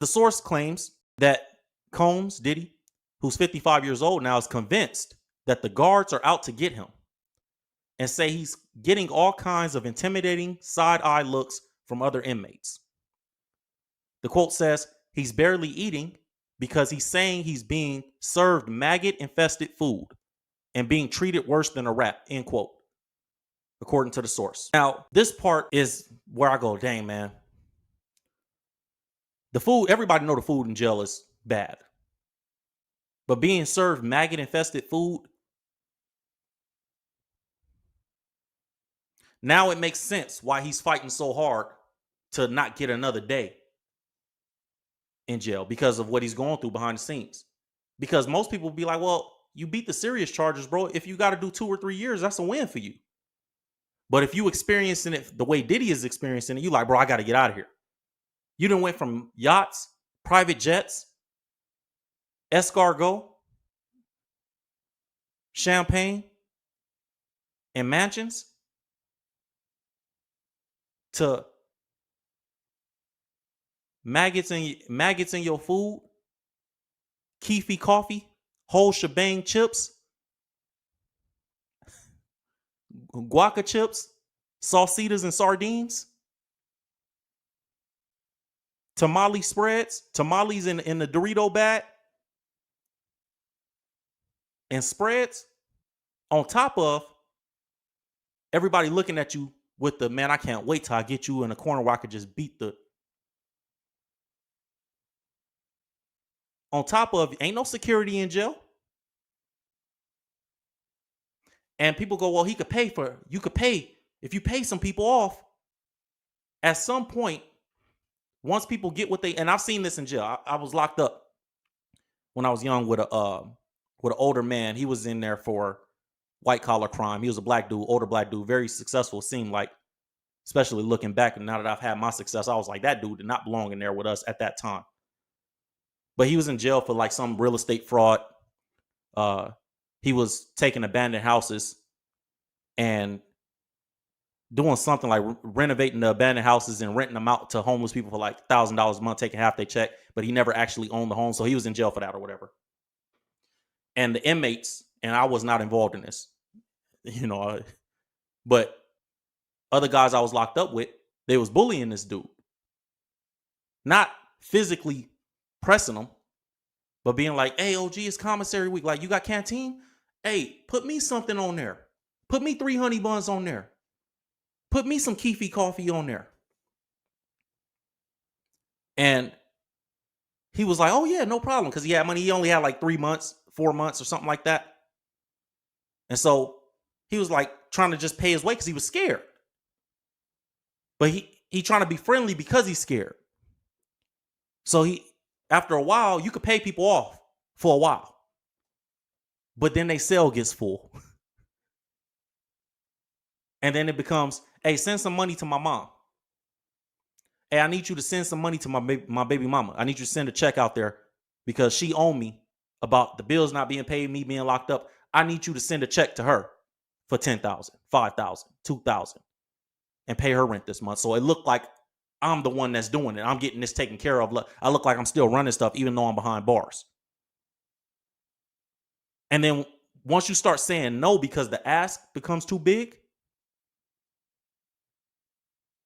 The source claims that Combs, Diddy, who's 55 years old now, is convinced that the guards are out to get him and say he's getting all kinds of intimidating side eye looks from other inmates. The quote says he's barely eating because he's saying he's being served maggot infested food and being treated worse than a rat, end quote, according to the source. Now, this part is where I go, dang, man. The food, everybody know the food in jail is bad. But being served maggot infested food, now it makes sense why he's fighting so hard to not get another day in jail because of what he's going through behind the scenes. Because most people be like, well, you beat the serious charges, bro. If you got to do 2 or 3 years, that's a win for you. But if you experiencing it the way Diddy is experiencing it, you like, bro, I got to get out of here. You done went from yachts, private jets, escargot, champagne, and mansions to maggots in your food, Keefy coffee, whole shebang chips, guaca chips, salsitas and sardines, tamale spreads, tamales in the Dorito bag, and spreads on top of everybody looking at you with the, man, I can't wait till I get you in a corner where I could just beat the. On top of, ain't no security in jail. And people go, well, you could pay, if you pay some people off, at some point, once people get what they, and I've seen this in jail. I was locked up when I was young with an older man. He was in there for white collar crime. He was a black dude, older black dude, very successful, it seemed like, especially looking back. And now that I've had my success, I was like, that dude did not belong in there with us at that time. But he was in jail for like some real estate fraud. He was taking abandoned houses and doing something like renovating the abandoned houses and renting them out to homeless people for like $1,000 a month, taking half their check, but he never actually owned the home. So he was in jail for that or whatever. And the inmates, and I was not involved in this, but other guys I was locked up with, they was bullying this dude. Not physically pressing him, but being like, hey, OG, it's commissary week. Like, you got canteen? Hey, put me something on there. Put me 3 honey buns on there. Put me some Keefy coffee on there. And he was like, oh, yeah, no problem. Because he had money. He only had like 3 months, 4 months or something like that. And so he was like trying to just pay his way because he was scared. But he trying to be friendly because he's scared. So after a while, you could pay people off for a while. But then their cell gets full. And then it becomes, hey, send some money to my mom. Hey, I need you to send some money to my baby mama. I need you to send a check out there because she owned me about the bills not being paid, me being locked up. I need you to send a check to her for $10,000, $5,000, $2,000 and pay her rent this month. So it looked like I'm the one that's doing it. I'm getting this taken care of. I look like I'm still running stuff even though I'm behind bars. And then once you start saying no because the ask becomes too big,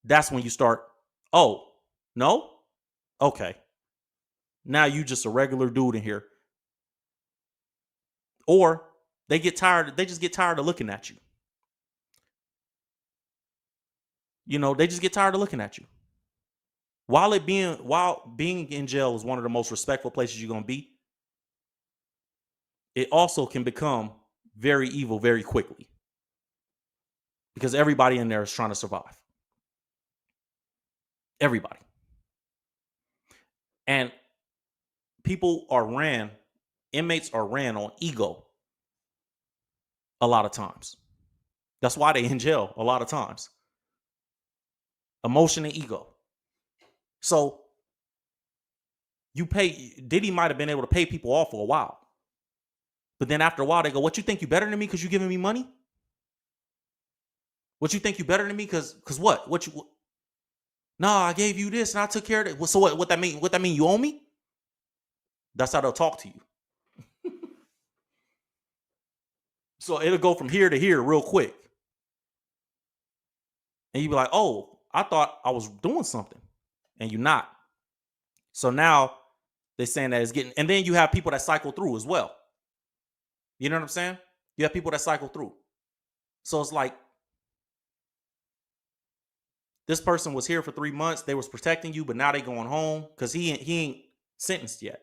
that's when you start, oh, no? Okay. Now you just a regular dude in here. Or they just get tired of looking at you. They just get tired of looking at you. While being in jail is one of the most respectful places you're going to be, it also can become very evil very quickly. Because everybody in there is trying to survive. Everybody. And inmates are ran on ego a lot of times. That's why they in jail a lot of times. Emotion and ego. So Diddy might have been able to pay people off for a while. But then after a while, they go, what, you think you better than me because you giving me money? What, you think you better than me because what? Nah, I gave you this and I took care of it. Well, so what that mean? What that mean? You owe me? That's how they'll talk to you. So it'll go from here to here real quick. And you be like, oh, I thought I was doing something. And you're not. So now they're saying that it's getting, and then you have people that cycle through as well. You know what I'm saying? You have people that cycle through. So it's like this person was here for 3 months. They was protecting you, but now they going home because he ain't sentenced yet.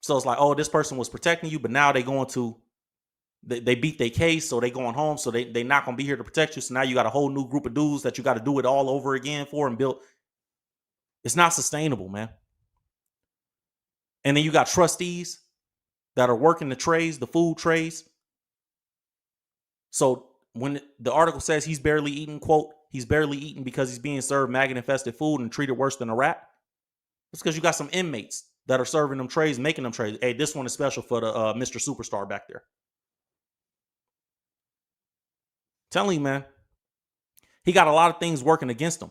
So it's like, oh, this person was protecting you, but now they going to they beat their case, so they going home. So they not gonna be here to protect you. So now you got a whole new group of dudes that you got to do it all over again for and build. It's not sustainable, man. And then you got trustees that are working the trades, the food trades. So when the article says he's barely eating, quote, he's barely eating because he's being served maggot-infested food and treated worse than a rat. It's because you got some inmates that are serving them trays, making them trays. Hey, this one is special for the Mr. Superstar back there. Telling you, man, he got a lot of things working against him.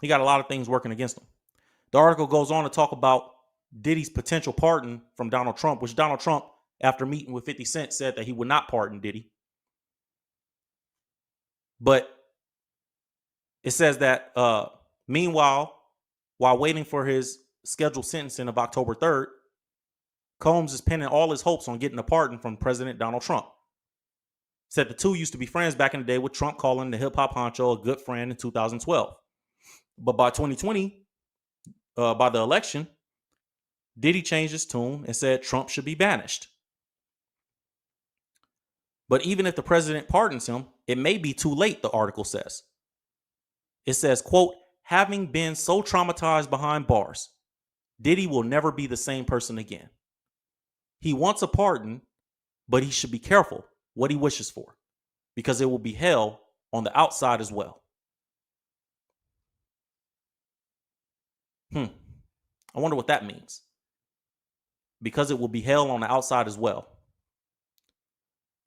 He got a lot of things working against him. The article goes on to talk about Diddy's potential pardon from Donald Trump, which Donald Trump, after meeting with 50 Cent, said that he would not pardon Diddy. But it says that meanwhile, while waiting for his scheduled sentencing of October 3rd, Combs is pinning all his hopes on getting a pardon from President Donald Trump. Said the two used to be friends back in the day, with Trump calling the hip hop honcho a good friend in 2012. But by 2020, by the election, Diddy changed his tune and said Trump should be banished. But even if the president pardons him, it may be too late, the article says. It says, quote, having been so traumatized behind bars, Diddy will never be the same person again. He wants a pardon, but he should be careful what he wishes for, because it will be hell on the outside as well. I wonder what that means. Because it will be hell on the outside as well.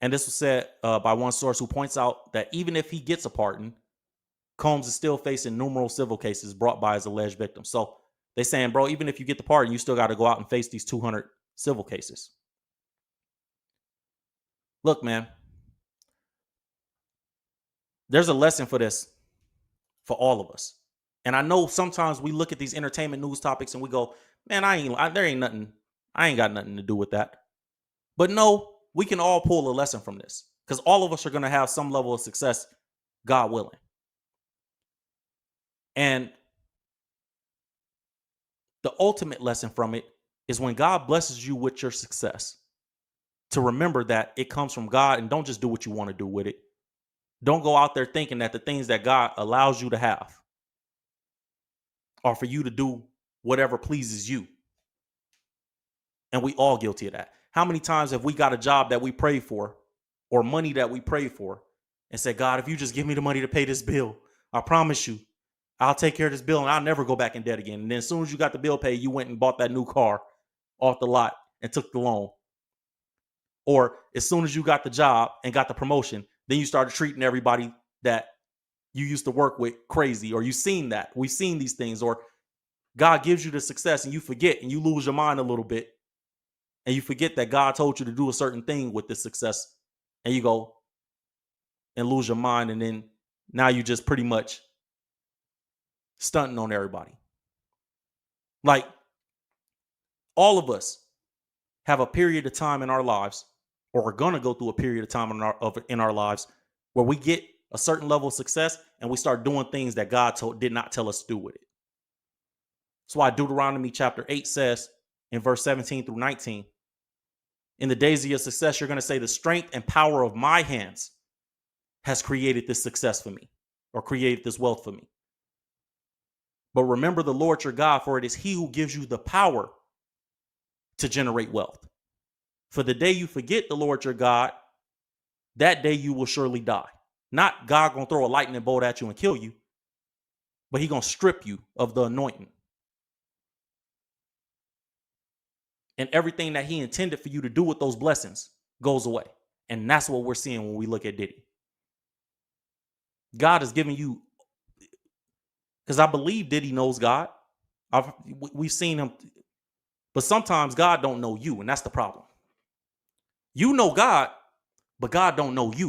And this was said by one source who points out that even if he gets a pardon, Combs is still facing numerous civil cases brought by his alleged victims. So they're saying, bro, even if you get the pardon, you still got to go out and face these 200 civil cases. Look, man, there's a lesson for this for all of us. And I know sometimes we look at these entertainment news topics and we go, man, there ain't nothing. I ain't got nothing to do with that. But no, we can all pull a lesson from this, because all of us are going to have some level of success, God willing. And the ultimate lesson from it is when God blesses you with your success, to remember that it comes from God, and don't just do what you want to do with it. Don't go out there thinking that the things that God allows you to have are for you to do whatever pleases you. And we all guilty of that. How many times have we got a job that we prayed for, or money that we prayed for, and said, God, if you just give me the money to pay this bill, I promise you, I'll take care of this bill and I'll never go back in debt again. And then as soon as you got the bill paid, you went and bought that new car off the lot and took the loan. Or as soon as you got the job and got the promotion, then you started treating everybody that you used to work with crazy, or you've seen that. We've seen these things. Or God gives you the success and you forget and you lose your mind a little bit. And you forget that God told you to do a certain thing with this success. And you go and lose your mind. And then now you just pretty much stunting on everybody. Like, all of us have a period of time in our lives, or we're going to go through a period of time in our lives, where we get a certain level of success and we start doing things that God did not tell us to do with it. That's why Deuteronomy chapter 8 says in verse 17 through 19, in the days of your success, you're going to say, the strength and power of my hands has created this success for me, or created this wealth for me. But remember the Lord your God, for it is he who gives you the power to generate wealth. For the day you forget the Lord your God, that day you will surely die. Not God going to throw a lightning bolt at you and kill you, but he going to strip you of the anointing. And everything that he intended for you to do with those blessings goes away. And that's what we're seeing when we look at Diddy. God is giving you, because I believe Diddy knows God. We've seen him, but sometimes God don't know you, and that's the problem. You know God, but God don't know you.